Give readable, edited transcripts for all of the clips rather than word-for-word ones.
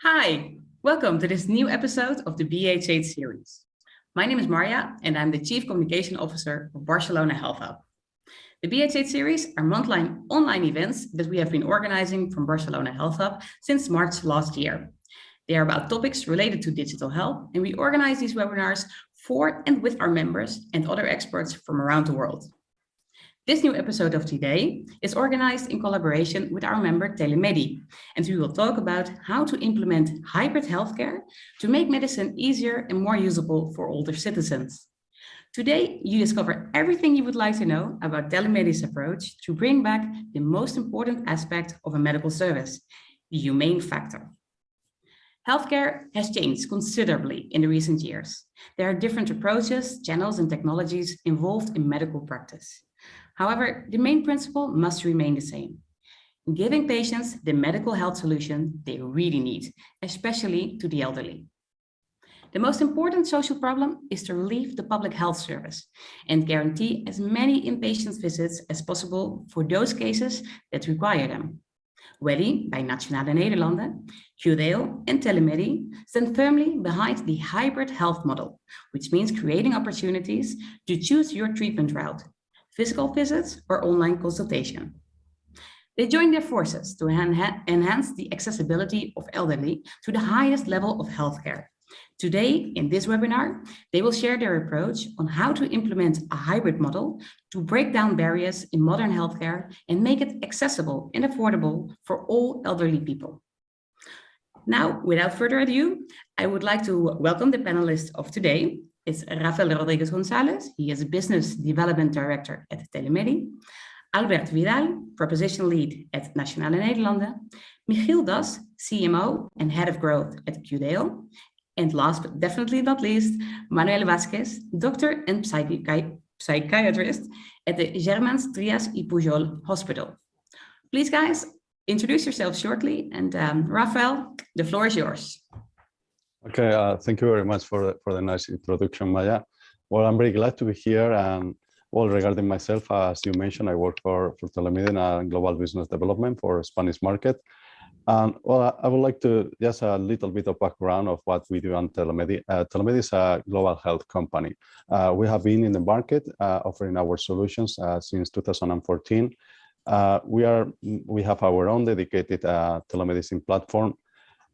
Hi, welcome to this new episode of the BHH series. My name is Marja and I'm the Chief Communication Officer of Barcelona Healt Hub. The BHH series are monthly online events that we have been organizing from Barcelona Healt Hub since March last year. They are about topics related to digital health, and we organize these webinars for and with our members and other experts from around the world. This new episode of today is organized in collaboration with our member Telemedi, and we will talk about how to implement hybrid healthcare to make medicine easier and more usable for older citizens. Today, you discover everything you would like to know about Telemedi's approach to bring back the most important aspect of a medical service, the humane factor. Healthcare has changed considerably in the recent years. There are different approaches, channels, and technologies involved in medical practice. However, the main principle must remain the same: giving patients the medical health solution they really need, especially to the elderly. The most important social problem is to relieve the public health service and guarantee as many inpatient visits as possible for those cases that require them. Weli by Nationale Nederlanden, Cuideo and Telemedi stand firmly behind the hybrid health model, which means creating opportunities to choose your treatment route: physical visits or online consultation. They join their forces to enhance the accessibility of elderly to the highest level of healthcare. Today, in this webinar, they will share their approach on how to implement a hybrid model to break down barriers in modern healthcare and make it accessible and affordable for all elderly people. Now, without further ado, I would like to welcome the panelists of today. It's Rafael Rodriguez Gonzalez. He is a Business Development Director at Telemedi. Albert Vidal, Proposition Lead at Nationale Nederlanden. Michiel Das, CMO and Head of Growth at Cuideo. And last but definitely not least, Manuel Vasquez, Doctor and Psychiatrist at the Germans Trias y Pujol Hospital. Please, guys, introduce yourselves shortly. And Rafael, the floor is yours. Okay, thank you very much for the nice introduction, Maya. Well, I'm very glad to be here. And well, regarding myself, as you mentioned, I work for Telemedi and Global Business Development for Spanish market. And well, I would like to just a little bit of background of what we do on Telemedi. Telemedi is a global health company. We have been in the market offering our solutions since 2014. We have our own dedicated telemedicine platform.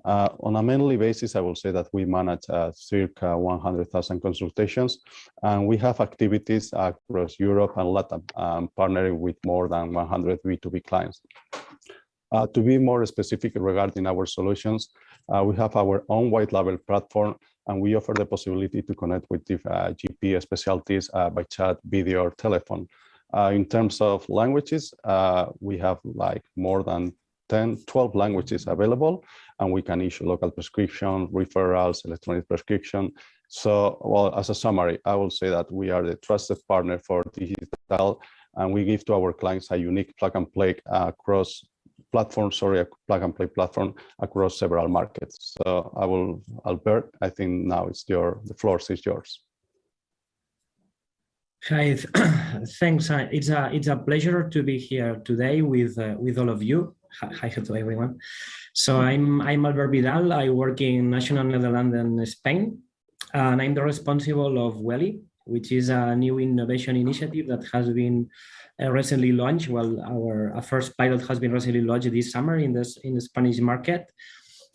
On a monthly basis, I will say that we manage circa 100,000 consultations, and we have activities across Europe and Latin, partnering with more than 100 B2B clients. To be more specific regarding our solutions, we have our own white label platform, and we offer the possibility to connect with GP specialties by chat, video, or telephone. In terms of languages, we have like more than 12 languages available, and we can issue local prescription, referrals, electronic prescription. So, well, as a summary, I will say that we are the trusted partner for digital, and we give to our clients a unique plug-and-play plug-and-play platform across several markets. So Albert, I think now the floor is yours. Hi, thanks. It's a pleasure to be here today with all of you. Hi to everyone. So I'm Albert Vidal. I work in Nationale Nederlanden, Spain, and I'm the responsible of Weli, which is a new innovation initiative that has been recently launched. Well, our first pilot has been recently launched this summer in the Spanish market.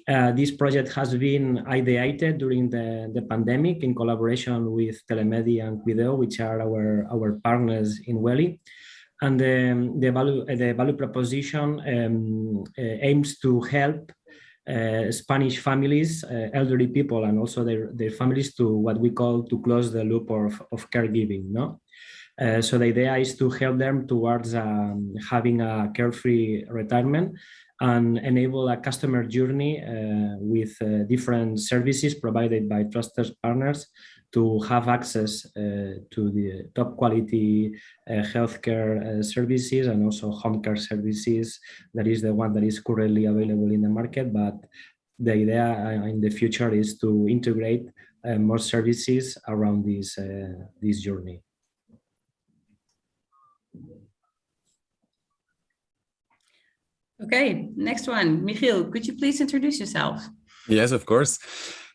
This project has been ideated during the pandemic in collaboration with Telemedi and Cuideo, which are our partners in Weli. And the value proposition aims to help Spanish families, elderly people, and also their families to what we call to close the loop of caregiving. No? So the idea is to help them towards having a carefree retirement and enable a customer journey with different services provided by trusted partners to have access to the top quality healthcare services and also home care services. That is the one that is currently available in the market, but the idea in the future is to integrate more services around this journey. Okay, next one. Michiel, could you please introduce yourself? Yes, of course.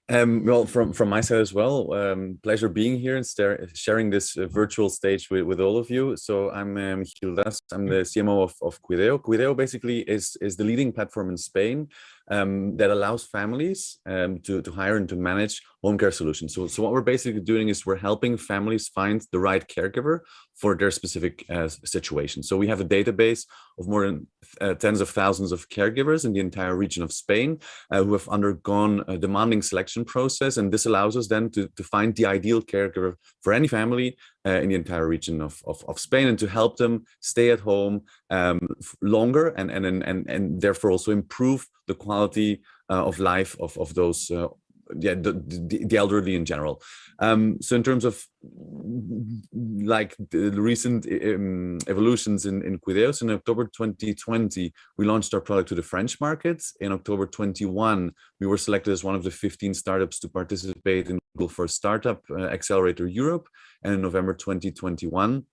Well, from my side as well, pleasure being here and sharing this virtual stage with all of you. So I'm Gildas, I'm the CMO of Cuideo. Cuideo basically is the leading platform in Spain that allows families to hire and to manage home care solutions. So what we're basically doing is we're helping families find the right caregiver for their specific situation. So we have a database of more than tens of thousands of caregivers in the entire region of Spain who have undergone a demanding selection process. And this allows us then to find the ideal caregiver for any family in the entire region of Spain, and to help them stay at home longer and therefore also improve the quality of life of those the elderly in general. So in terms of like the recent evolutions in Cuideo, so in October 2020, we launched our product to the French market. In October 21, we were selected as one of the 15 startups to participate in Google for Startup Accelerator Europe. And in November 2021,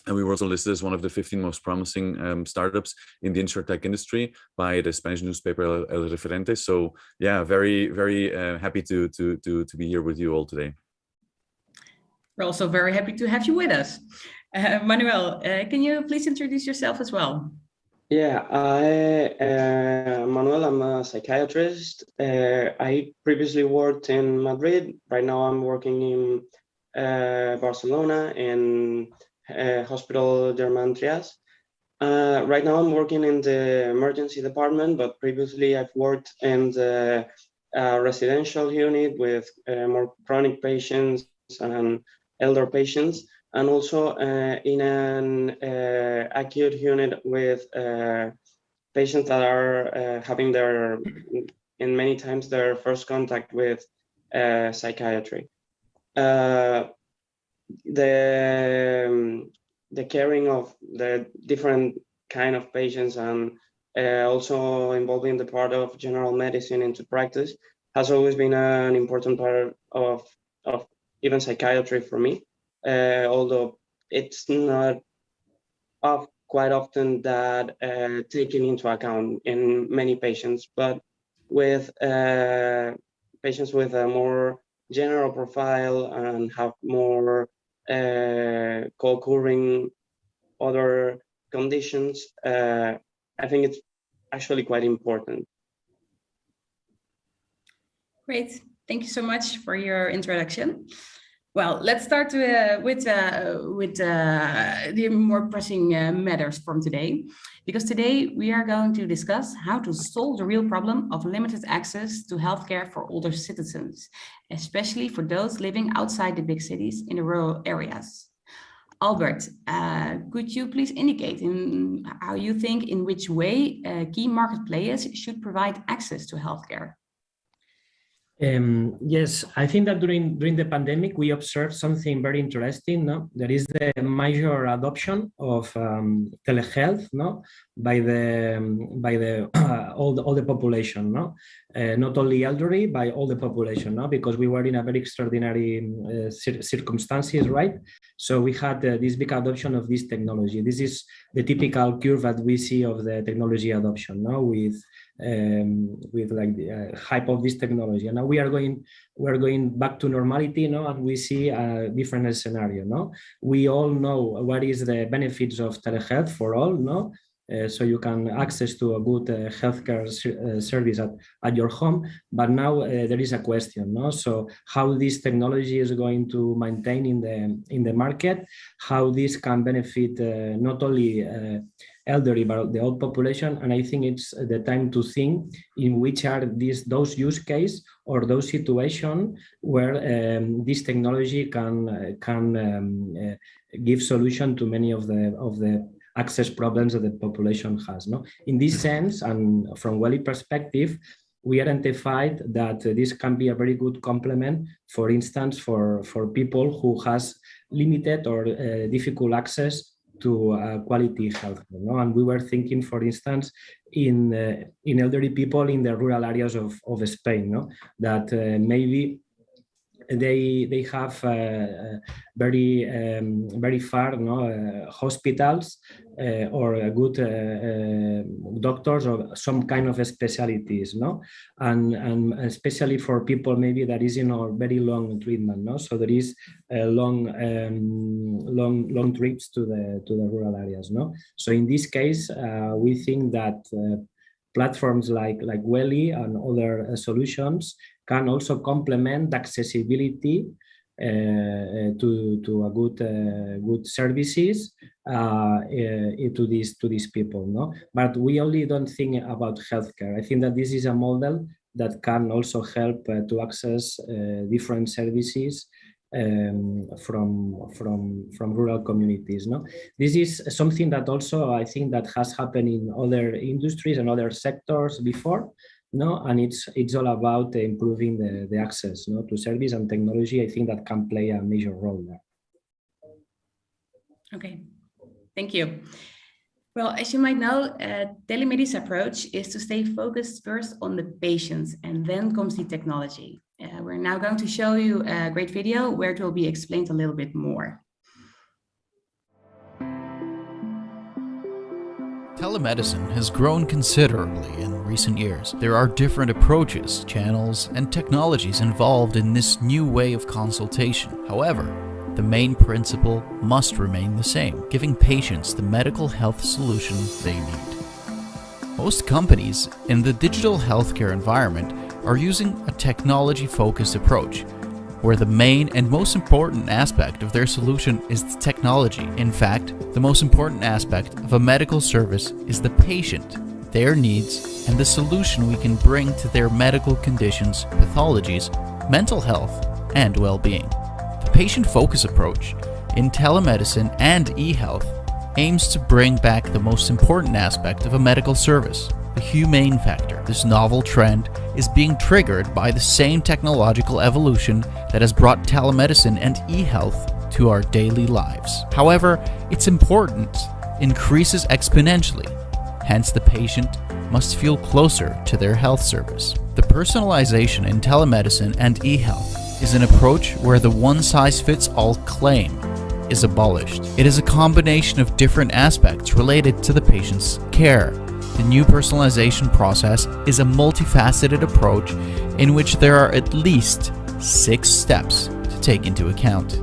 and we were also listed as one of the 15 most promising startups in the insurtech industry by the Spanish newspaper El Referente. So yeah, very, very happy to be here with you all today. We're also very happy to have you with us. Manuel, can you please introduce yourself as well? Yeah, Manuel, I'm a psychiatrist. I previously worked in Madrid. Right now I'm working in Barcelona in Hospital Germán Trias. Right now I'm working in the emergency department, but previously I've worked in the residential unit with more chronic patients and elder patients, and also in an acute unit with patients that are having in many times their first contact with psychiatry. The caring of the different kind of patients and also involving the part of general medicine into practice has always been an important part of even psychiatry for me, although it's not quite often that taken into account in many patients, but with patients with a more general profile and have more co-occurring other conditions, I think it's actually quite important. Great, thank you so much for your introduction. Well, let's start with the more pressing matters from today, because today we are going to discuss how to solve the real problem of limited access to healthcare for older citizens, especially for those living outside the big cities in the rural areas. Albert, could you please indicate how you think in which way key market players should provide access to healthcare? Yes, I think that during the pandemic, we observed something very interesting. No? There is the major adoption of telehealth, no, by all the population, no, not only elderly, by all the population, no, because we were in a very extraordinary circumstances, right? So we had this big adoption of this technology. This is the typical curve that we see of the technology adoption, no, with like the hype of this technology. And now we're going back to normality, no, and we see a different scenario, no. We all know what is the benefits of telehealth for all, no. So you can access to a good healthcare service at your home, but now there is a question, no? So how this technology is going to maintain in the market, how this can benefit not only elderly but the old population, and I think it's the time to think in which are those use case or those situations where this technology can give solution to many of the access problems that the population has. No, in this sense, and from Weli perspective, we identified that this can be a very good complement, for instance, for people who has limited or difficult access to quality health. No? And we were thinking, for instance, in elderly people in the rural areas of Spain, no? That maybe they have very far hospitals or good doctors or some kind of specialties, and especially for people maybe that is very long treatment, so there is long trips to the rural areas, so in this case we think that platforms like Weli and other solutions can also complement accessibility to a good services to these people, But we only don't think about healthcare. I think that this is a model that can also help to access different services from rural communities. This is something that also I think that has happened in other industries and other sectors before. And it's all about improving the access to service and technology. I think that can play a major role there. Okay, thank you. Well, as you might know, Telemedi's approach is to stay focused first on the patients, and then comes the technology. We're now going to show you a great video where it will be explained a little bit more. Telemedicine has grown considerably in recent years. There are different approaches, channels, and technologies involved in this new way of consultation. However, the main principle must remain the same, giving patients the medical health solution they need. Most companies in the digital healthcare environment are using a technology-focused approach, where the main and most important aspect of their solution is the technology. In fact, the most important aspect of a medical service is the patient, their needs, and the solution we can bring to their medical conditions, pathologies, mental health, and well-being. The patient-focused approach in telemedicine and e-health aims to bring back the most important aspect of a medical service, the humane factor. This novel trend is being triggered by the same technological evolution that has brought telemedicine and e-health to our daily lives. However, its importance increases exponentially. Hence, the patient must feel closer to their health service. The personalization in telemedicine and e-health is an approach where the one-size-fits-all claim is abolished. It is a combination of different aspects related to the patient's care. The new personalization process is a multifaceted approach in which there are at least 6 steps to take into account.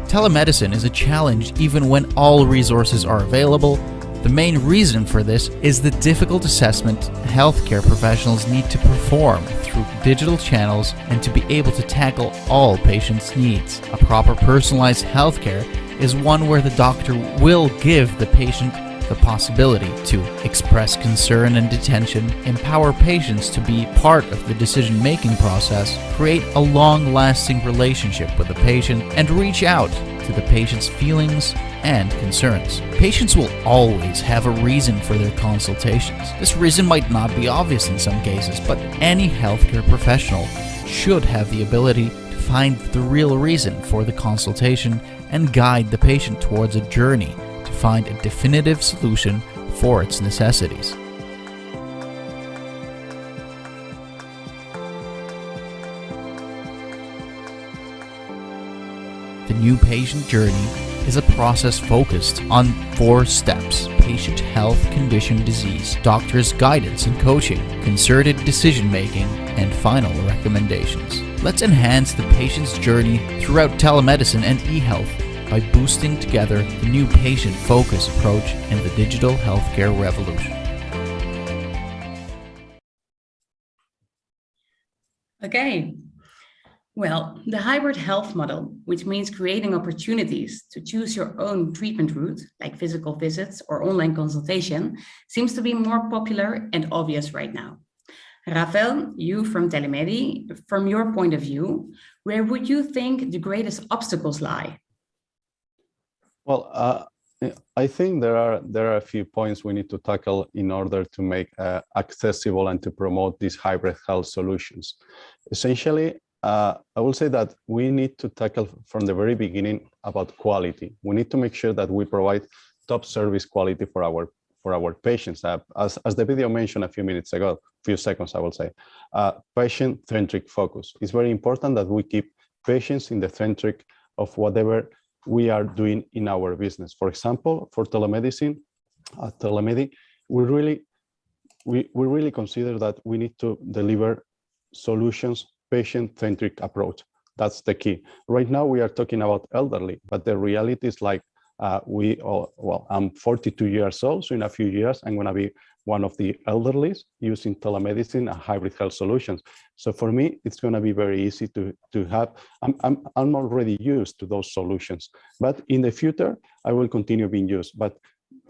Telemedicine is a challenge even when all resources are available. The main reason for this is the difficult assessment healthcare professionals need to perform through digital channels and to be able to tackle all patients' needs. A proper personalized healthcare is one where the doctor will give the patient the possibility to express concern and attention, empower patients to be part of the decision-making process, create a long-lasting relationship with the patient, and reach out to the patient's feelings and concerns. Patients will always have a reason for their consultations. This reason might not be obvious in some cases, but any healthcare professional should have the ability to find the real reason for the consultation and guide the patient towards a journey to find a definitive solution for its necessities. The new patient journey is a process focused on 4 steps: patient health, condition, disease, doctor's guidance and coaching, concerted decision-making, and final recommendations. Let's enhance the patient's journey throughout telemedicine and e-health by boosting together the new patient-focused approach in the digital healthcare revolution. Okay. Well, the hybrid health model, which means creating opportunities to choose your own treatment route, like physical visits or online consultation, seems to be more popular and obvious right now. Rafael, you from Telemedi, from your point of view, where would you think the greatest obstacles lie? Well, I think there are a few points we need to tackle in order to make accessible and to promote these hybrid health solutions. Essentially, I will say that we need to tackle from the very beginning about quality. We need to make sure that we provide top service quality for our patients. As the video mentioned a few seconds, I will say, patient-centric focus. It's very important that we keep patients in the centric of whatever we are doing in our business. For example, for telemedicine, at Telemedi, we really consider that we need to deliver solutions, patient-centric approach. That's the key. Right now, we are talking about elderly, but the reality is like I'm 42 years old, so in a few years, I'm going to be one of the elderly using telemedicine and hybrid health solutions. So for me, it's going to be very easy to have. I'm already used to those solutions, but in the future, I will continue being used. But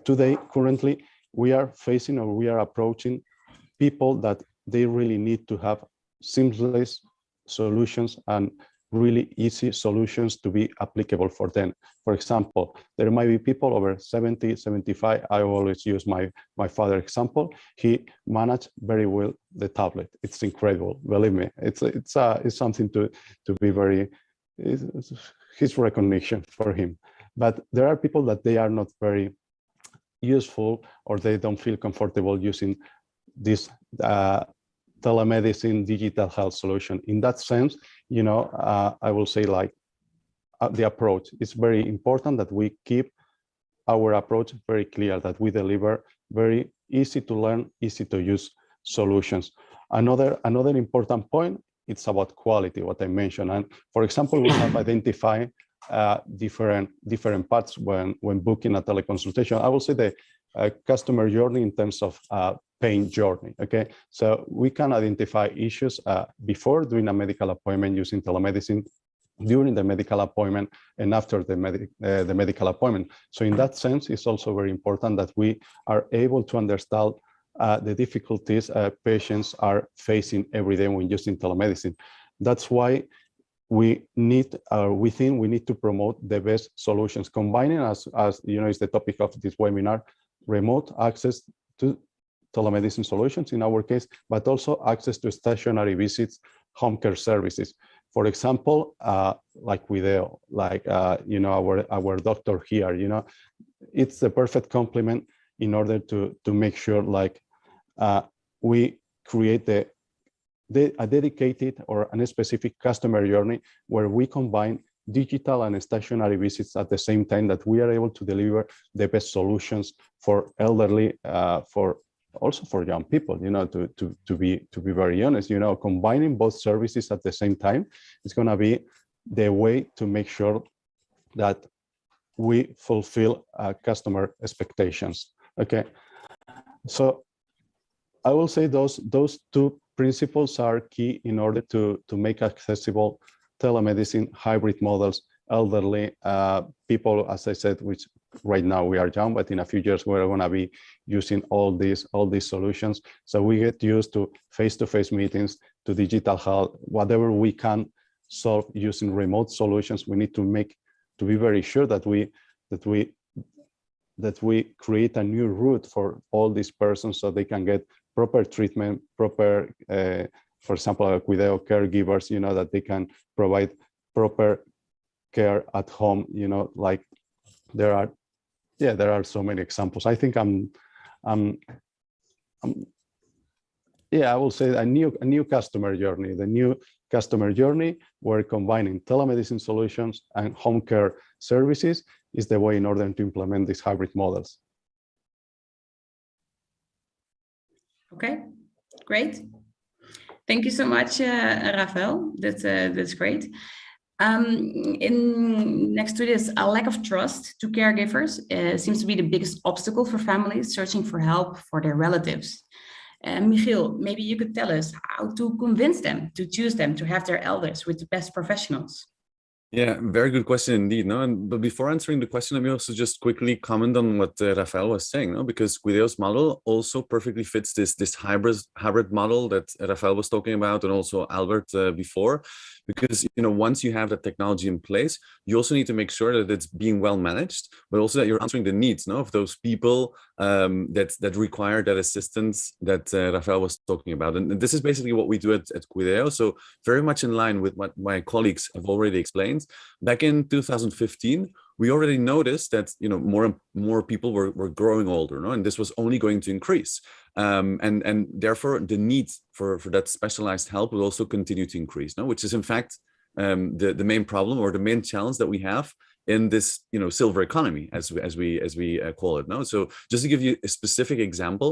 today, currently, we are facing or we are approaching people that they really need to have seamless solutions and really easy solutions to be applicable for them. For example, there might be people over 70, 75. I always use my father example. He managed very well the tablet. It's incredible, believe me. It's something to be very, it's his recognition for him. But there are people that they are not very useful or they don't feel comfortable using this telemedicine digital health solution. In that sense, I will say like the approach. It's very important that we keep our approach very clear, that we deliver very easy to learn, easy to use solutions. Another important point, it's about quality, what I mentioned. And for example, we have identified different parts when booking a teleconsultation. I will say the customer journey in terms of pain journey. Okay, so we can identify issues before doing a medical appointment using telemedicine, during the medical appointment, and after the medical appointment. So in that sense, it's also very important that we are able to understand the difficulties patients are facing every day when using telemedicine. That's why we need, we think we need to promote the best solutions, combining, as is the topic of this webinar, remote access to telemedicine solutions in our case, but also access to stationary visits, home care services. For example, like Cuideo, like our doctor here, it's the perfect complement in order to make sure like we create a dedicated or a specific customer journey where we combine digital and stationary visits at the same time, that we are able to deliver the best solutions for elderly, also for young people, to be very honest, combining both services at the same time is going to be the way to make sure that we fulfill customer expectations. Okay, so I will say those two principles are key in order to make accessible telemedicine hybrid models, elderly people, as I said, which right now we are young, but in a few years we're going to be using all these solutions. So we get used to face-to-face meetings, to digital health, whatever we can solve using remote solutions. We need to be very sure that we create a new route for all these persons so they can get proper treatment, proper, for example, Cuideo caregivers, that they can provide proper care at home, like there are so many examples. I think I will say a new customer journey. The new customer journey, where combining telemedicine solutions and home care services is the way in order to implement these hybrid models. Okay, great. Thank you so much, Rafael. That's great. Next to this, a lack of trust to caregivers seems to be the biggest obstacle for families searching for help for their relatives. Michiel, maybe you could tell us how to convince them to choose them to have their elders with the best professionals. Yeah, very good question indeed. But before answering the question, let me also just quickly comment on what Rafael was saying. Because Cuideo's model also perfectly fits this hybrid model that Rafael was talking about, and also Albert before. Because once you have that technology in place, you also need to make sure that it's being well managed, but also that you're answering the needs of those people that require that assistance that Rafael was talking about. And this is basically what we do at Cuideo. So very much in line with what my colleagues have already explained. Back in 2015, we already noticed that more and more people were growing older, no? And this was only going to increase, and therefore the need for that specialized help will also continue to increase, no? Which is in fact the main problem or the main challenge that we have in this silver economy, as we call it, no? So just to give you a specific example,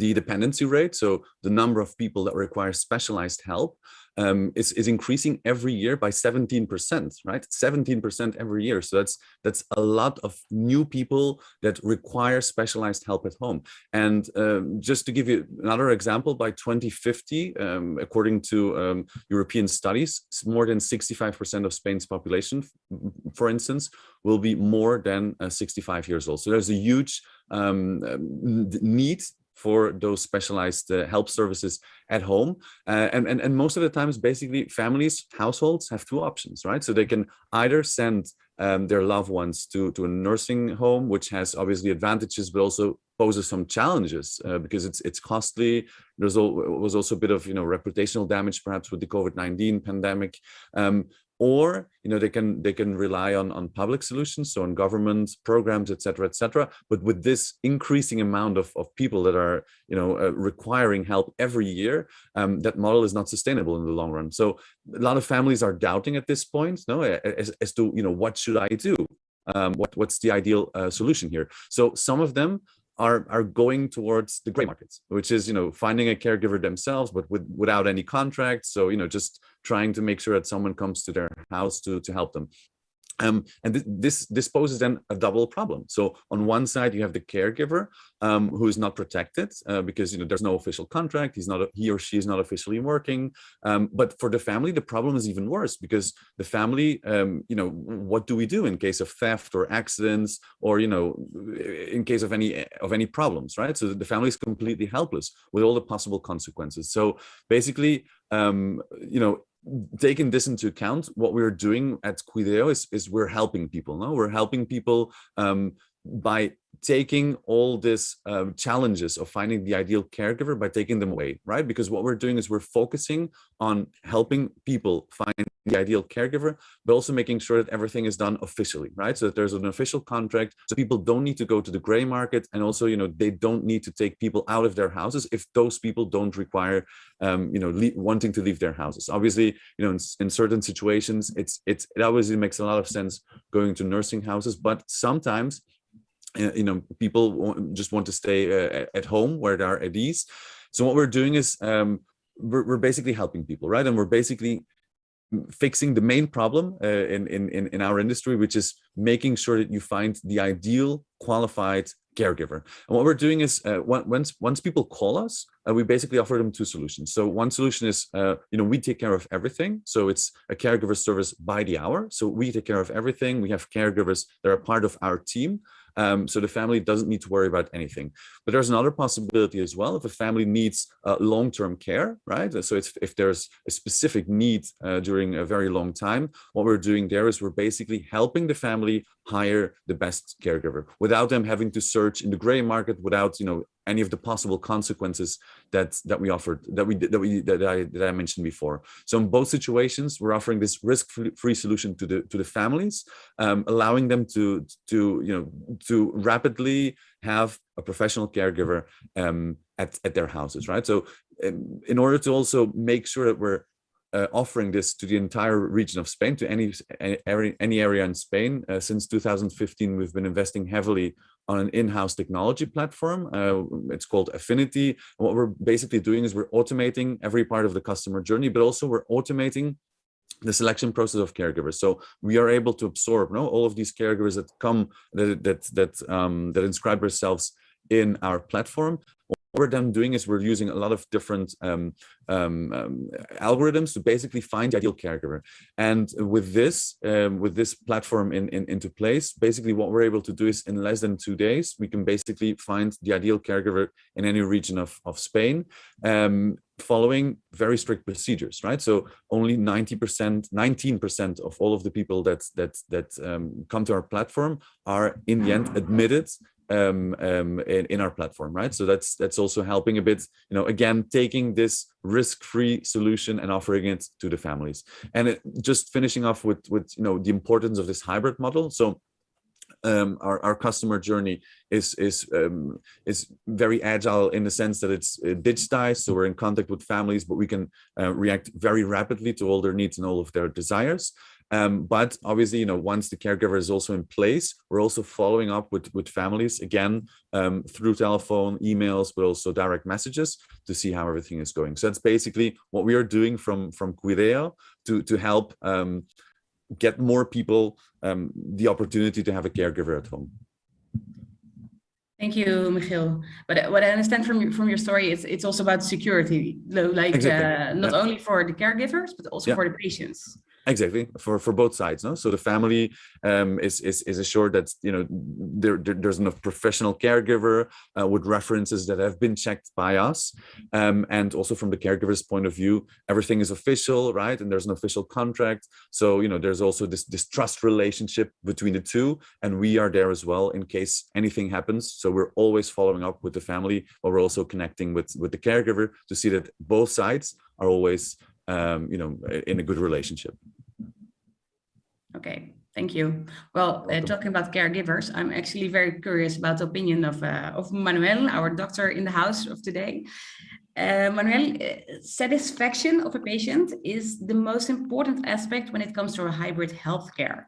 the dependency rate, so the number of people that require specialized help, is increasing every year by 17%, right? 17% every year. So that's a lot of new people that require specialized help at home. And just to give you another example, by 2050, according to European studies, more than 65% of Spain's population, for instance, will be more than 65 years old. So there's a huge need for those specialized help services at home. And most of the times, basically, families, households have two options, right? So they can either send their loved ones to a nursing home, which has obviously advantages, but also poses some challenges because it's costly. Was also a bit of reputational damage, perhaps, with the COVID-19 pandemic. Or they can rely on public solutions, so on government programs, et cetera. But with this increasing amount of people that are requiring help every year, that model is not sustainable in the long run. So a lot of families are doubting at this point, as to what should I do? What's the ideal solution here? So some of them are going towards the gray markets, which is finding a caregiver themselves, but without any contract. So just trying to make sure that someone comes to their house to help them. And this poses then a double problem. So on one side, you have the caregiver who is not protected because there's no official contract. He or she is not officially working. But for the family, the problem is even worse because the family, what do we do in case of theft or accidents, or in case of any problems, right? So the family is completely helpless with all the possible consequences. So basically, taking this into account, what we're doing at Cuideo is we're helping people. No, we're helping people by taking all these challenges of finding the ideal caregiver, by taking them away, right? Because what we're doing is we're focusing on helping people find the ideal caregiver, but also making sure that everything is done officially, right? So that there's an official contract, so people don't need to go to the gray market, and also they don't need to take people out of their houses if those people don't require wanting to leave their houses. Obviously, in certain situations, it obviously makes a lot of sense going to nursing houses, but sometimes people just want to stay at home where they are at ease. So what we're doing is we're basically helping people, right? And we're basically fixing the main problem in our industry, which is making sure that you find the ideal qualified caregiver. And what we're doing is once people call us, we basically offer them two solutions. So one solution is we take care of everything. So it's a caregiver service by the hour. So we take care of everything. We have caregivers that are part of our team. So the family doesn't need to worry about anything. But there's another possibility as well. If a family needs long-term care, right? So if there's a specific need during a very long time, what we're doing there is we're basically helping the family hire the best caregiver without them having to search in the gray market, without any of the possible consequences that we offered, that I mentioned before. So in both situations, we're offering this risk-free solution to the families, allowing them to rapidly have a professional caregiver at their houses, right? So in order to also make sure that we're offering this to the entire region of Spain, to any area in Spain. Since 2015, we've been investing heavily on an in-house technology platform. It's called Affinity. And what we're basically doing is we're automating every part of the customer journey, but also we're automating the selection process of caregivers. So we are able to absorb all of these caregivers that come that inscribe themselves in our platform. What we're then doing is we're using a lot of different algorithms to basically find the ideal caregiver. And with this platform into place, basically what we're able to do is in less than 2 days, we can basically find the ideal caregiver in any region of Spain, following very strict procedures, right? So only 19% of all of the people that come to our platform are in the end admitted in our platform, right? So that's also helping a bit, again, taking this risk-free solution and offering it to the families. And just finishing off with the importance of this hybrid model. So Our customer journey is very agile in the sense that it's digitized, so we're in contact with families, but we can react very rapidly to all their needs and all of their desires. But obviously, once the caregiver is also in place, we're also following up with families again through telephone, emails, but also direct messages to see how everything is going. So that's basically what we are doing from Cuideo to help get more people the opportunity to have a caregiver at home. Thank you, Michiel. But what I understand from your story, it's also about security, like Exactly. not only for the caregivers, but also for the patients. Exactly, for both sides, no? So the family is assured that there's enough professional caregiver with references that have been checked by us, and also from the caregiver's point of view, everything is official, right? And there's an official contract. So there's also this trust relationship between the two, and we are there as well in case anything happens. So we're always following up with the family, but we're also connecting with the caregiver to see that both sides are always in a good relationship. Okay, thank you. Well, talking about caregivers, I'm actually very curious about the opinion of Manuel, our doctor in the house of today. Manuel, satisfaction of a patient is the most important aspect when it comes to a hybrid healthcare.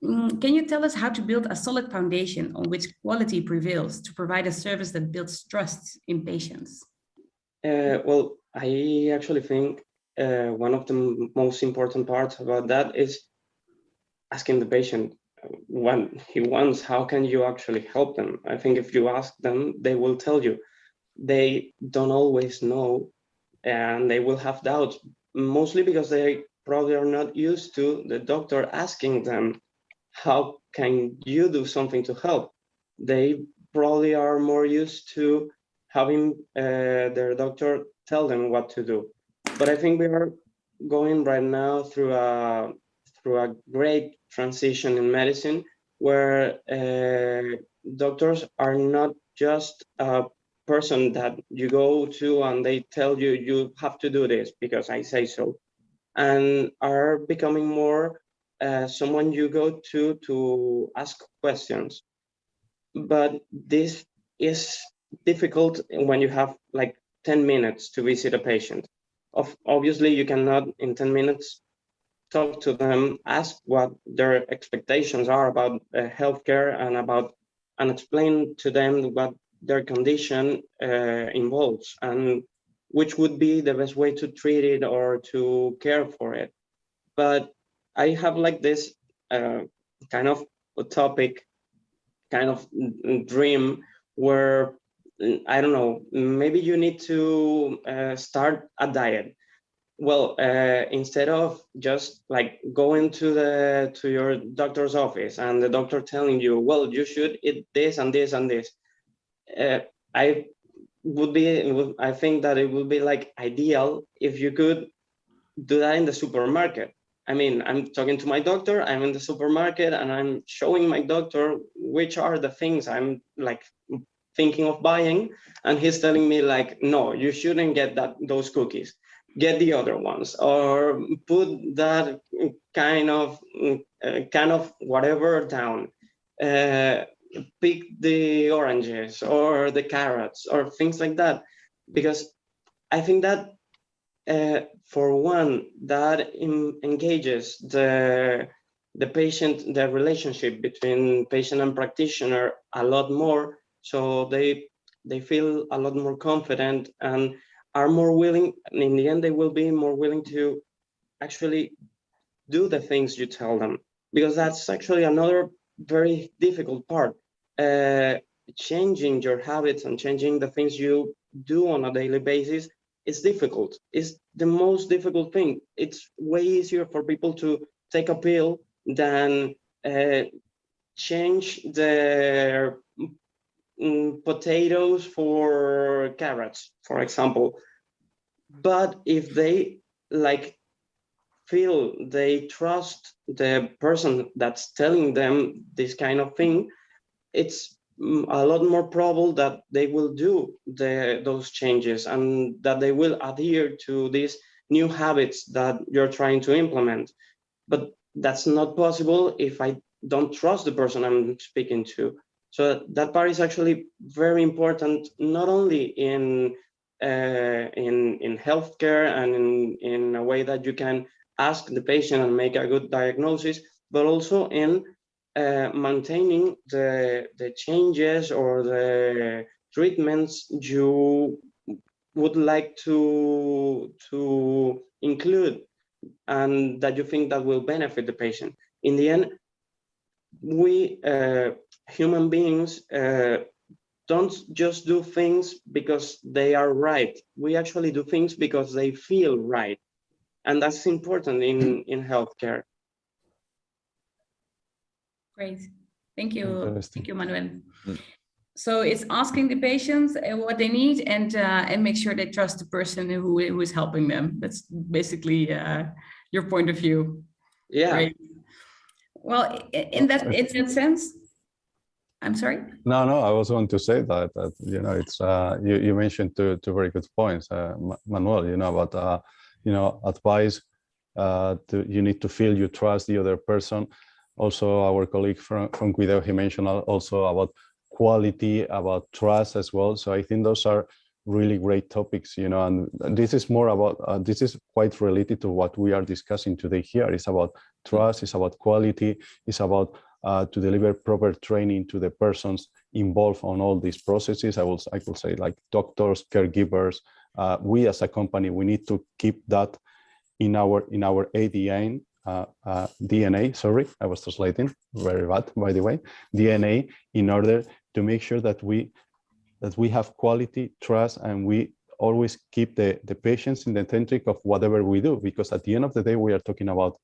Can you tell us how to build a solid foundation on which quality prevails to provide a service that builds trust in patients? Well, I actually think one of the most important parts about that is asking the patient what he wants. How can you actually help them? I think if you ask them, they will tell you. They don't always know, and they will have doubts, mostly because they probably are not used to the doctor asking them, how can you do something to help? They probably are more used to having their doctor tell them what to do. But I think we are going right now through a great transition in medicine, where doctors are not just a person that you go to and they tell you, you have to do this because I say so, and are becoming more someone you go to ask questions. But this is difficult when you have like 10 minutes to visit a patient. Obviously, you cannot in 10 minutes talk to them, ask what their expectations are about healthcare and explain to them what their condition involves and which would be the best way to treat it or to care for it. But I have like this kind of utopic kind of dream where, I don't know, maybe you need to start a diet. Well, instead of just like going to your doctor's office and the doctor telling you, well, you should eat this and this and this, I think that it would be like ideal if you could do that in the supermarket. I mean, I'm talking to my doctor, I'm in the supermarket and I'm showing my doctor which are the things I'm like thinking of buying, and he's telling me like, no, you shouldn't get those cookies, get the other ones, or put that kind of whatever down, pick the oranges or the carrots or things like that. Because I think that for one, that engages the patient, the relationship between patient and practitioner a lot more, so they feel a lot more confident and are more willing, and in the end they will be more willing to actually do the things you tell them, because that's actually another very difficult part. Changing your habits and changing the things you do on a daily basis is difficult. It's the most difficult thing. It's way easier for people to take a pill than change their potatoes for carrots, for example. But if they like feel they trust the person that's telling them this kind of thing, it's a lot more probable that they will do those changes and that they will adhere to these new habits that you're trying to implement. But that's not possible if I don't trust the person I'm speaking to. So that part is actually very important, not only in healthcare and in a way that you can ask the patient and make a good diagnosis, but also in maintaining the changes or the treatments you would like to include and that you think that will benefit the patient. In the end, we human beings don't just do things because they are right. We actually do things because they feel right. And that's important in healthcare. Great. Thank you. Interesting. Thank you, Manuel. So it's asking the patients what they need and make sure they trust the person who is helping them. That's basically your point of view. Yeah. Great. Well, in that sense, I'm sorry. No, I was going to say that you know, it's you mentioned two very good points, Manuel. You know, about you know, advice. You need to feel you trust the other person. Also, our colleague from Cuideo, he mentioned also about quality, about trust as well. So I think those are really great topics, you know, and this is more about, this is quite related to what we are discussing today here. It's about trust, it's about quality, it's about to deliver proper training to the persons involved on all these processes. I could say like doctors, caregivers. We as a company, we need to keep that in our ADN, DNA, sorry, I was translating, very bad, by the way, DNA, in order to make sure that we have quality, trust, and we always keep the patients in the centric of whatever we do, because at the end of the day, we are talking about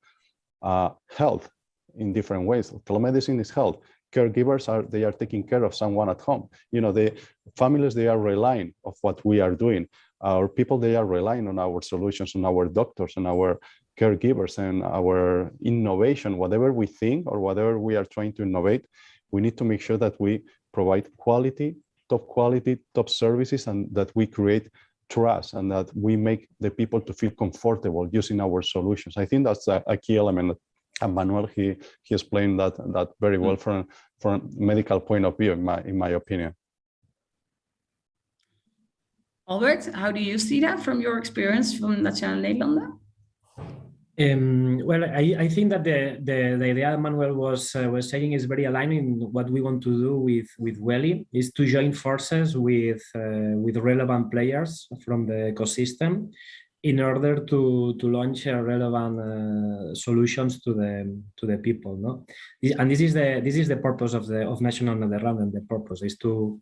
health in different ways. Telemedicine is health. Caregivers are taking care of someone at home. You know, the families, they are relying on what we are doing. Our people, they are relying on our solutions, on our doctors, and our caregivers, and our innovation. Whatever we think or whatever we are trying to innovate, we need to make sure that we provide quality, top services, and that we create trust, and that we make the people to feel comfortable using our solutions. I think that's a key element. And Manuel, he explained that very well from medical point of view, in my opinion. Albert, how do you see that from your experience from Nationale Nederlanden? Well, I think that the idea Manuel was saying is very aligned in what we want to do with Weli, is to join forces with relevant players from the ecosystem in order to launch relevant solutions to the people, no? And this is the purpose of Nationale Nederlanden. The purpose is to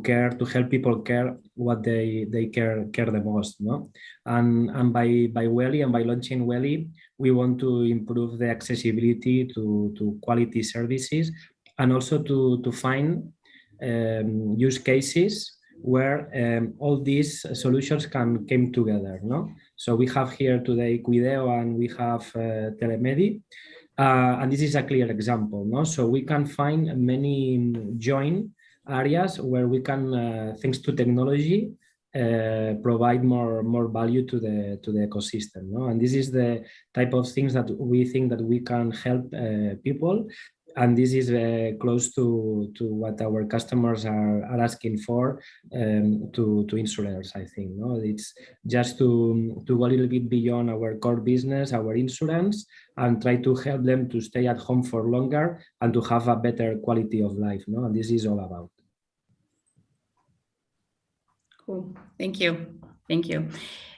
care, to help people care what they care the most, no? And by Weli and by launching Weli, we want to improve the accessibility to quality services, and also to find use cases where all these solutions can come together, no? So we have here today Cuideo and we have Telemedi, and this is a clear example, no? So we can find many joint areas where we can, thanks to technology, provide more value to the ecosystem, no? And this is the type of things that we think that we can help people. And this is close to what our customers are asking for, to insurers, I think. No, it's just to go a little bit beyond our core business, our insurance, and try to help them to stay at home for longer and to have a better quality of life. No, and this is all about. Cool. Thank you. Thank you.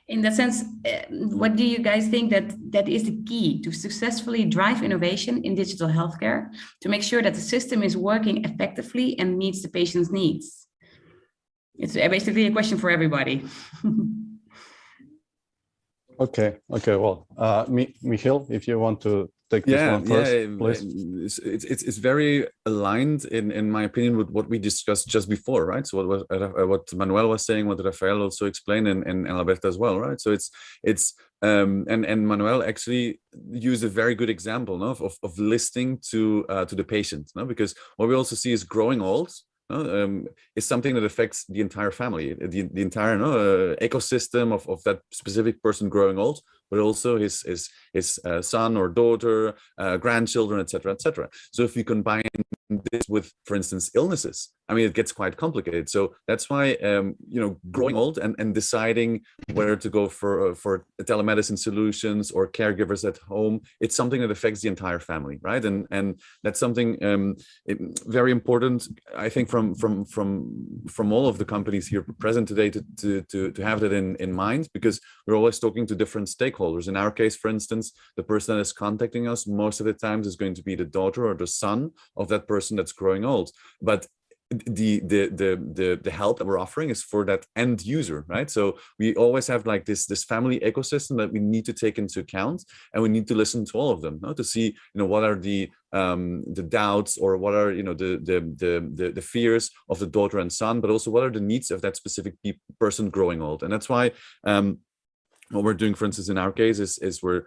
In that sense, what do you guys think that is the key to successfully drive innovation in digital healthcare, to make sure that the system is working effectively and meets the patient's needs? It's basically a question for everybody. Okay. Well, Michiel, if you want to take this one first, please. It's very aligned, in my opinion, with what we discussed just before, right? So what Manuel was saying, what Rafael also explained, and Alberto as well, right? So it's and Manuel actually used a very good example, no, of listening to the patient, no? Because what we also see is growing old. is something that affects the entire family, the entire ecosystem of that specific person growing old, but also his son or daughter, grandchildren, etc., etc. So if you combine this with, for instance, illnesses, I mean, it gets quite complicated. So that's why growing old and deciding whether to go for telemedicine solutions or caregivers at home, it's something that affects the entire family, right? And that's something very important, I think, from all of the companies here present today to have that in mind, because we're always talking to different stakeholders. In our case, for instance, the person that is contacting us most of the times is going to be the daughter or the son of that person that's growing old. But the help that we're offering is for that end user, right? So we always have like this family ecosystem that we need to take into account, and we need to listen to all of them, to see what are the doubts, or what are the fears of the daughter and son, but also what are the needs of that specific person growing old. And that's why what we're doing, for instance, in our case, is we're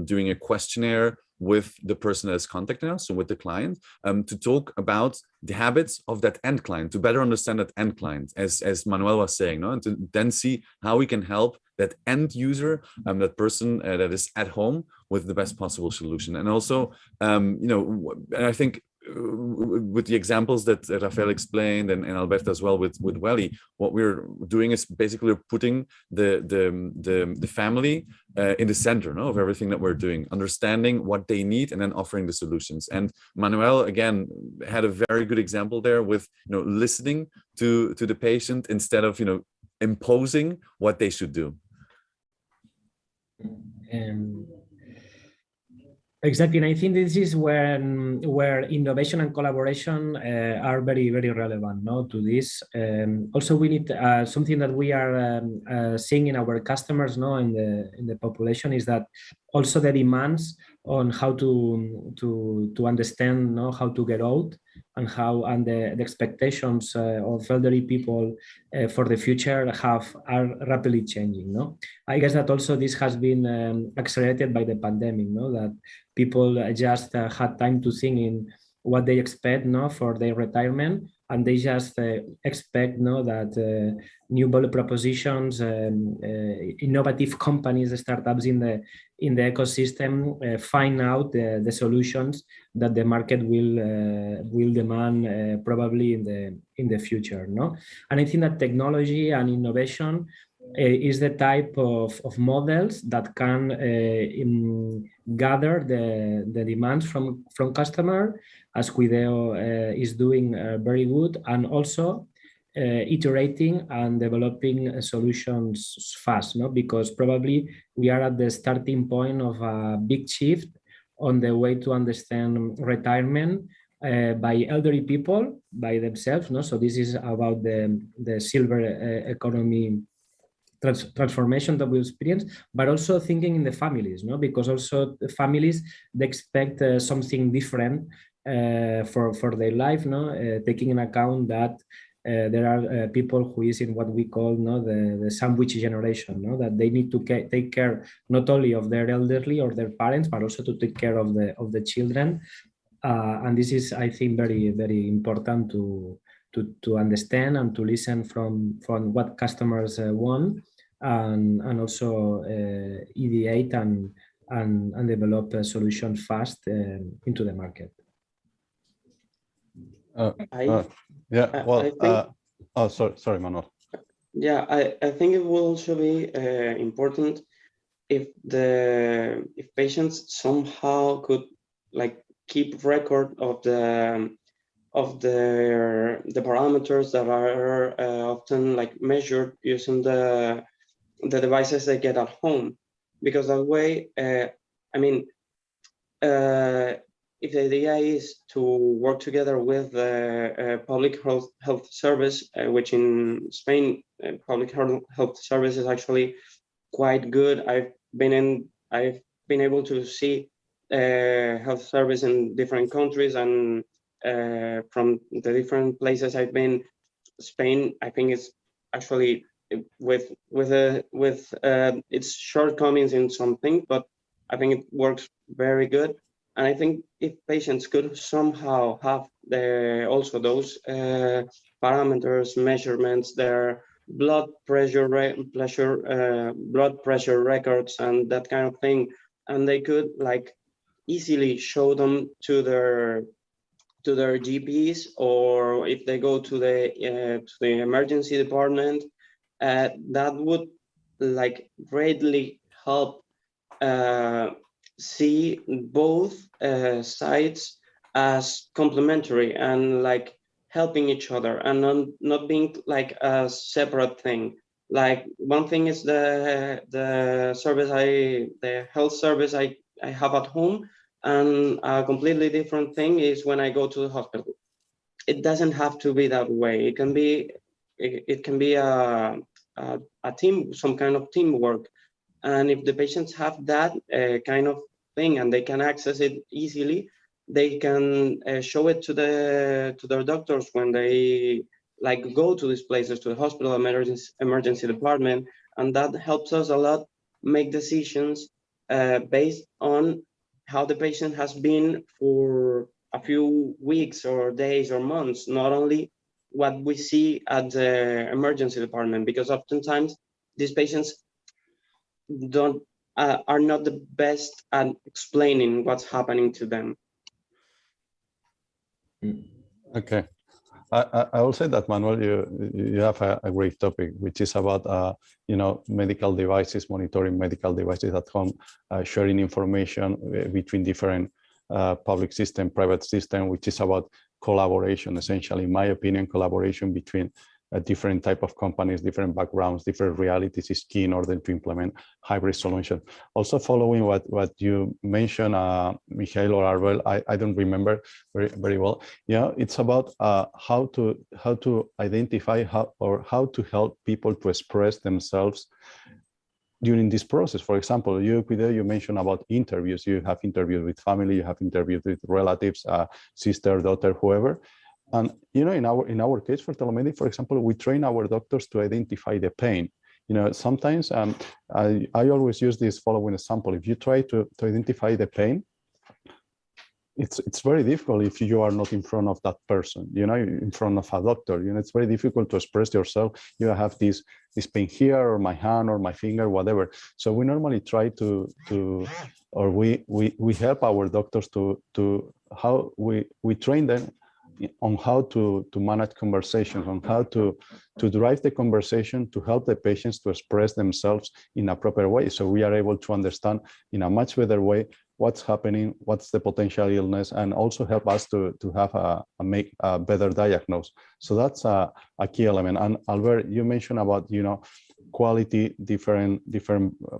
doing a questionnaire with the person that is contacting us, so with the client, to talk about the habits of that end client, to better understand that end client, as Manuel was saying, and to then see how we can help that end user, that person that is at home, with the best possible solution. And also, and I think with the examples that Rafael explained, and Alberto as well with Weli, what we're doing is basically putting the family in the center of everything that we're doing, understanding what they need and then offering the solutions. And Manuel again had a very good example there with listening to the patient instead of imposing what they should do. Exactly, and I think this is where innovation and collaboration are very, very relevant, to this. Also, we need something that we are seeing in our customers, in the population, is that also the demands on how to understand, how to get old, and the expectations of elderly people for the future are rapidly changing. I guess that also this has been accelerated by the pandemic. That people just had time to think in what they expect for their retirement, and they just expect that new value propositions, innovative companies, startups in the ecosystem find out the solutions that the market will demand probably in the future. And I think that technology and innovation is the type of models that can gather the demands from customer, as Cuideo is doing very good, and also iterating and developing solutions fast, because probably we are at the starting point of a big shift on the way to understand retirement by elderly people, by themselves. So this is about the silver economy transformation that we experience, but also thinking in the families, because also the families, they expect something different for their life, taking in account that there are people who is in what we call the sandwich generation, that they need to take care not only of their elderly or their parents, but also to take care of the children. And this is, I think, very, very important to understand and to listen from what customers want, and also ideate and develop a solution fast into the market. Sorry, Manuel. Yeah, I think it will also be important if patients somehow could keep record of the parameters that are often measured using the devices they get at home, because that way, if the idea is to work together with the public health service, which in Spain, public health service is actually quite good. I've been able to see health service in different countries, and from the different places I've been, Spain, I think, is actually with its shortcomings in something, but I think it works very good. And I think if patients could somehow have also those parameters, measurements, their blood pressure, blood pressure records, and that kind of thing, and they could like easily show them to their GPs, or if they go to the emergency department, that would like greatly help see both sides as complementary and like helping each other, and not being like a separate thing. Like one thing is the health service I have at home, and a completely different thing is when I go to the hospital. It doesn't have to be that way. It can be a team, some kind of teamwork. And if the patients have that kind of thing and they can access it easily, they can show it to their doctors when they like go to these places, to the hospital, emergency department, and that helps us a lot make decisions based on how the patient has been for a few weeks or days or months, not only what we see at the emergency department, because oftentimes these patients are not the best at explaining what's happening to them. Okay. I will say that, Manuel, you have a great topic, which is about medical devices, monitoring medical devices at home, sharing information between different public system, private system, which is about collaboration. Essentially, in my opinion, collaboration between different type of companies, different backgrounds, different realities is key in order to implement hybrid solution. Also, following what you mentioned, Michael or Arbel, I don't remember very well. Yeah, it's about how to identify how to help people to express themselves during this process. For example, you mentioned about interviews. You have interviews with family, you have interviews with relatives, sister, daughter, whoever. And in our case for Telemedi, for example, we train our doctors to identify the pain. Sometimes I always use this following example. If you try to identify the pain, it's very difficult if you are not in front of that person, in front of a doctor. It's very difficult to express yourself. You have this pain here, or my hand, or my finger, whatever. So we normally try or we help our doctors to how we train them on how to manage conversations, on how to drive the conversation to help the patients to express themselves in a proper way. So we are able to understand in a much better way what's happening, what's the potential illness, and also help us to have make a better diagnosis. So that's a key element. And Albert, you mentioned about quality, different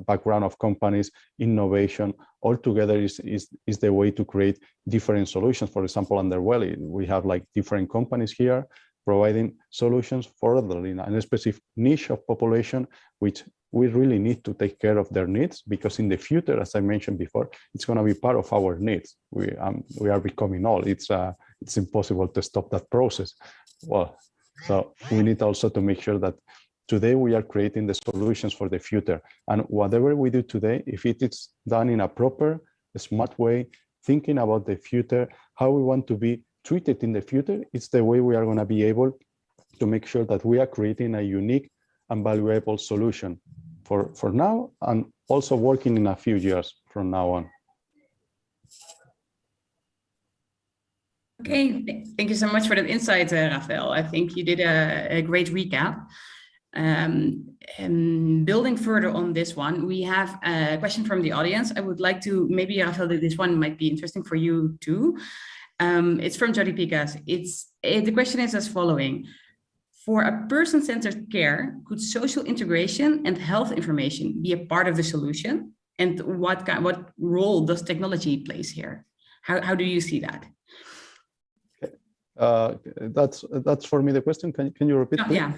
background of companies, innovation. All together is the way to create different solutions. For example, under Weli, we have like different companies here providing solutions for elderly in a specific niche of population, which we really need to take care of their needs, because in the future, as I mentioned before, it's going to be part of our needs. We are becoming old. It's impossible to stop that process. Well, so we need also to make sure that today we are creating the solutions for the future. And whatever we do today, if it is done in a proper, smart way, thinking about the future, how we want to be treated in the future, it's the way we are going to be able to make sure that we are creating a unique and valuable solution for now, and also working in a few years from now on. Okay, thank you so much for that insight, Rafael. I think you did a great recap. And building further on this one, we have a question from the audience. I would like to, maybe Rafael, this one might be interesting for you too. It's from Jody Picas. The question is as following. For a person-centered care, could social integration and health information be a part of the solution? And what role does technology plays here? How do you see that? That's for me the question. Can you repeat? Oh, yeah.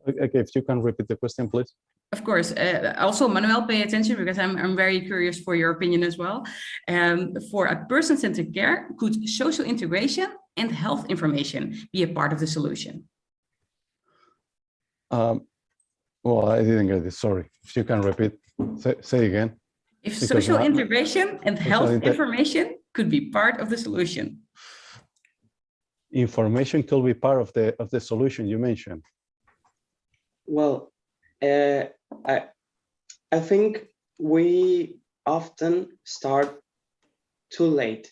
Okay, if you can repeat the question, please. Of course. Also, Manuel, pay attention, because I'm very curious for your opinion as well. For a person-centered care, could social integration and health information be a part of the solution? Well, I didn't get it. Sorry. If you can repeat, say again. If social integration and health information could be part of the solution. information could be part of the solution you mentioned? Well, I think we often start too late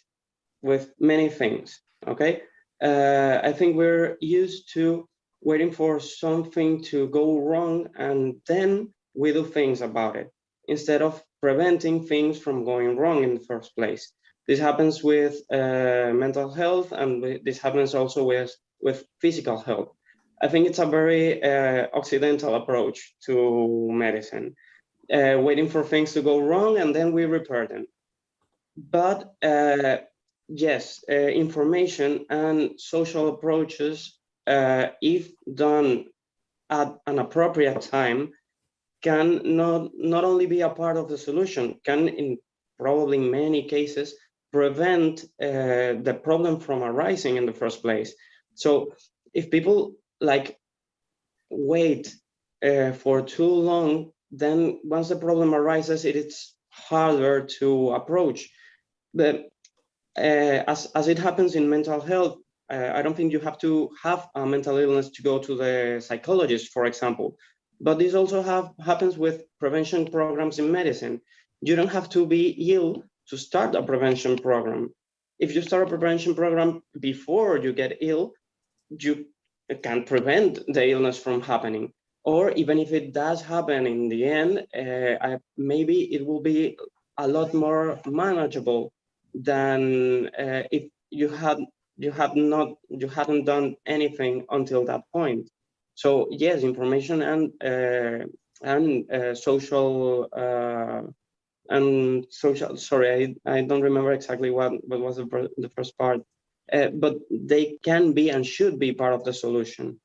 with many things. Okay, I think we're used to waiting for something to go wrong and then we do things about it instead of preventing things from going wrong in the first place. This happens with mental health, and this happens also with physical health. I think it's a very Occidental approach to medicine, waiting for things to go wrong and then we repair them. But yes, information and social approaches, if done at an appropriate time, can not only be a part of the solution, can in probably many cases prevent the problem from arising in the first place. So if people like wait for too long, then once the problem arises, it's harder to approach. But as it happens in mental health, I don't think you have to have a mental illness to go to the psychologist, for example. But this also happens with prevention programs in medicine. You don't have to be ill to start a prevention program. If you start a prevention program before you get ill, you can prevent the illness from happening. Or even if it does happen in the end, maybe it will be a lot more manageable than if you hadn't done anything until that point. So yes, information and social Sorry, I don't remember exactly what was the first part, but they can be and should be part of the solution.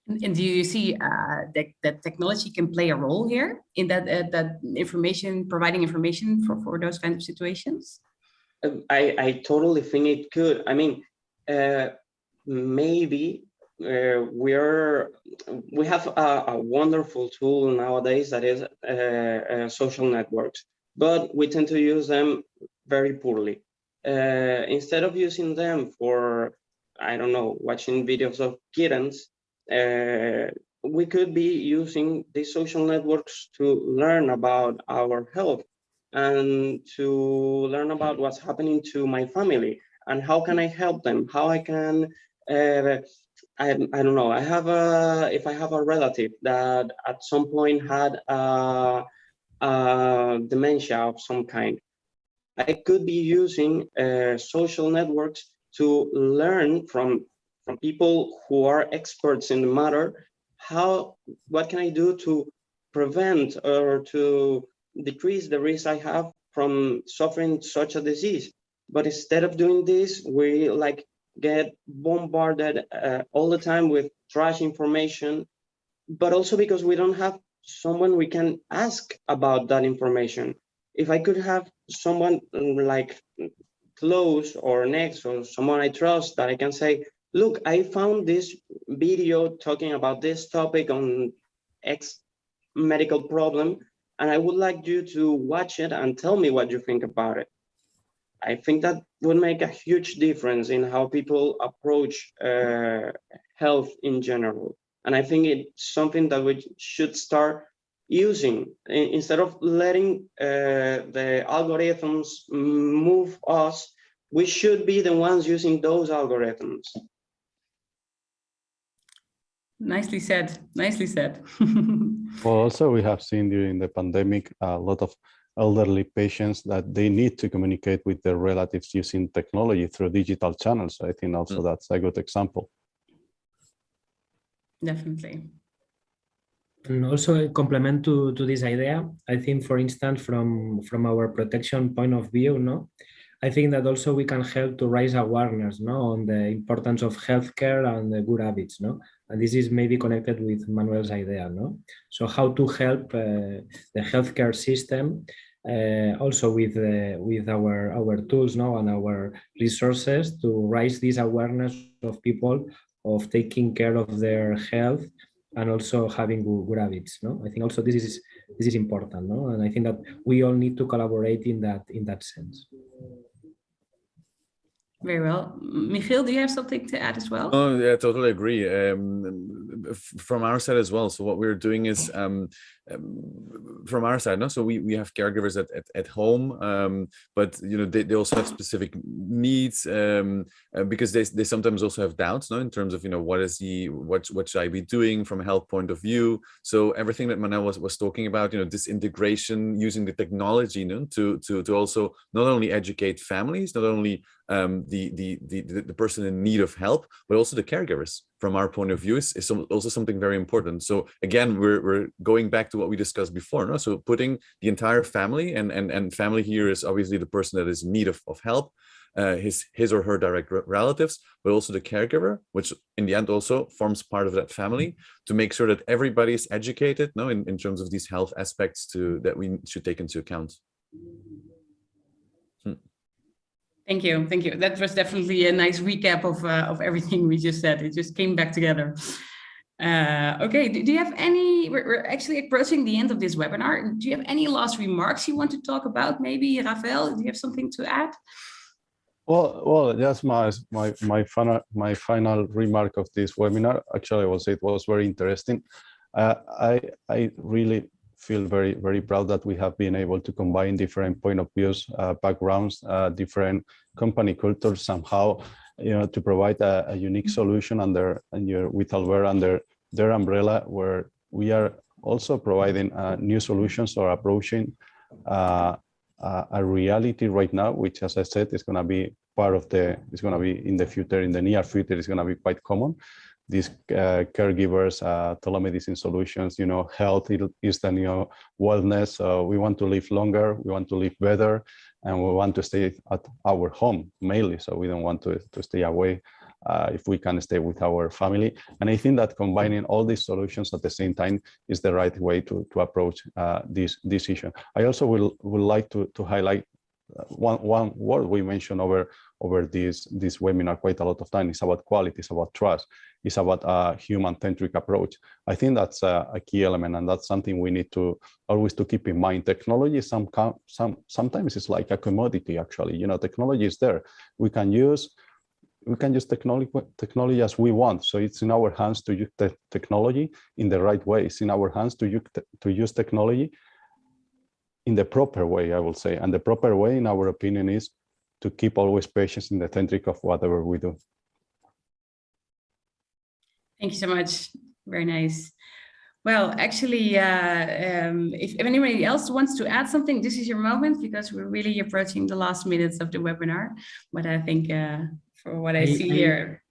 And do you see that technology can play a role here in that information, providing information for those kind of situations? I totally think it could. I mean, maybe we have a wonderful tool nowadays that is social networks, but we tend to use them very poorly. Instead of using them for, I don't know, watching videos of kittens, we could be using these social networks to learn about our health and to learn about what's happening to my family and how can I help them, how I can, I don't know, if I have a relative that at some point had dementia of some kind, I could be using social networks to learn from people who are experts in the matter, what can I do to prevent or to decrease the risk I have from suffering such a disease. But instead of doing this, we like get bombarded all the time with trash information, but also because we don't have someone we can ask about that information. If I could have someone like close or next or someone I trust that I can say, look, I found this video talking about this topic on X medical problem, and I would like you to watch it and tell me what you think about it. I think that would make a huge difference in how people approach health in general. And I think it's something that we should start using instead of letting the algorithms move us. We should be the ones using those algorithms. Nicely said. Nicely said. Well, also we have seen during the pandemic a lot of elderly patients that they need to communicate with their relatives using technology through digital channels. I think also that's a good example. Definitely. And also a complement to this idea, I think, for instance, from our protection point of view, no, I think that also we can help to raise awareness, no, on the importance of healthcare and the good habits, no, and this is maybe connected with Manuel's idea, no. So how to help the healthcare system, also with our tools, no, and our resources to raise this awareness of people of taking care of their health and also having good habits, no. I think also this is important, no, and I think that we all need to collaborate in that sense. Very well. Michiel, do you have something to add as well? Oh, yeah, I totally agree. From our side as well. So what we're doing is from our side, no. So we have caregivers at home, but they also have specific needs because they sometimes also have doubts, no, in terms of what should I be doing from a health point of view. So everything that Manel was talking about, this integration using the technology, to also not only educate families, not only the person in need of help, but also the caregivers from our point of view is also something very important. So again, we're going back to what we discussed before, no? So putting the entire family, and family here is obviously the person that is in need of help, his or her direct relatives, but also the caregiver, which in the end also forms part of that family, to make sure that everybody is educated, no, in terms of these health aspects that we should take into account. Thank you. That was definitely a nice recap of everything we just said. It just came back together. Okay, do you have any, we're actually approaching the end of this webinar. Do you have any last remarks you want to talk about? Maybe Rafael, do you have something to add? Well, just my final remark of this webinar. Actually, I will say it was very interesting. I really feel very, very proud that we have been able to combine different point of views, backgrounds, different company cultures somehow, to provide a unique solution with Albert under their umbrella, where we are also providing new solutions or approaching a reality right now, which, as I said, is going to be it's going to be in the future, in the near future, is going to be quite common. These caregivers, telemedicine solutions, health is the new wellness. We want to live longer, we want to live better, and we want to stay at our home mainly. So we don't want to stay away if we can stay with our family. And I think that combining all these solutions at the same time is the right way to approach this issue. I also would like to highlight one word we mentioned over this webinar quite a lot of time. It's about quality, it's about trust, it's about a human-centric approach. I think that's a key element, and that's something we need to always to keep in mind. Technology sometimes it's like a commodity. Actually, technology is there. We can use technology as we want. So it's in our hands to use the technology in the right way. It's in our hands to use technology in the proper way, I will say. And the proper way, in our opinion, is to keep always patients in the centric of whatever we do. Thank you so much. Very nice. Well, actually, if anybody else wants to add something, this is your moment, because we're really approaching the last minutes of the webinar. But I think for what I see here,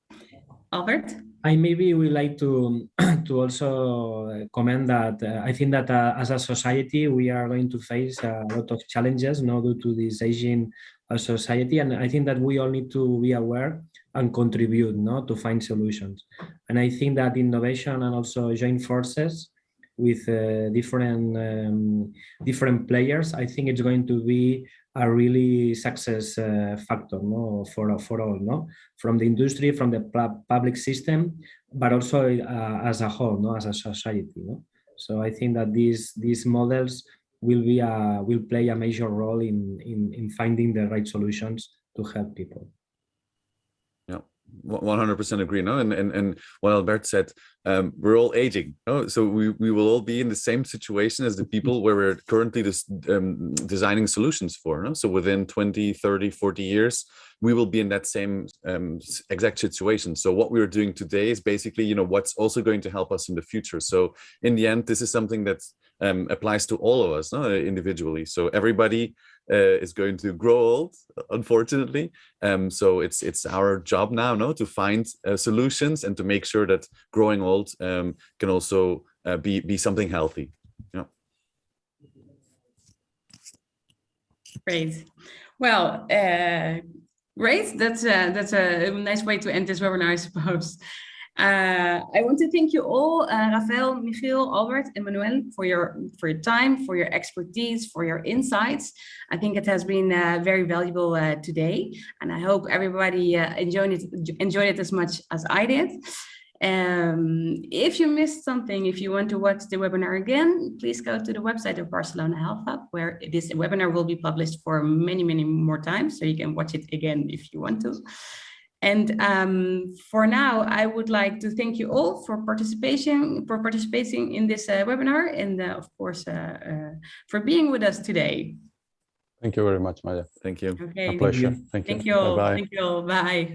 Albert? I maybe would like to also comment that I think that as a society, we are going to face a lot of challenges due to this aging society. And I think that we all need to be aware and contribute to find solutions. And I think that innovation and also join forces with different players, I think it's going to be a really success factor for all, from the industry, from the public system, but also as a whole, as a society. So I think that these models will play a major role in finding the right solutions to help people. 100% agree. And what Albert said, we're all aging, so we will all be in the same situation as the people where we're currently designing solutions for. So within 20, 30, 40 years, we will be in that same exact situation. So what we're doing today is basically, what's also going to help us in the future. So in the end, this is something that applies to all of us, individually. So everybody is going to grow old, unfortunately. So it's our job now, to find solutions and to make sure that growing old can also be something healthy. Great. Well, great. That's a nice way to end this webinar, I suppose. I want to thank you all, Rafael, Michiel, Albert, and Manuel, for your time, for your expertise, for your insights. I think it has been very valuable today, and I hope everybody enjoyed it as much as I did. If you missed something, if you want to watch the webinar again, please go to the website of Barcelona Health Hub, where this webinar will be published for many, many more times, so you can watch it again if you want to. And for now, I would like to thank you all for participating in this webinar, and of course, for being with us today. Thank you very much, Maya. Thank you. Okay. A pleasure. Thank you. Thank you all. Bye-bye. Thank you all. Bye.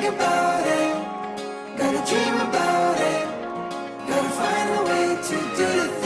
think about it, gotta dream about it, gotta find a way to do the things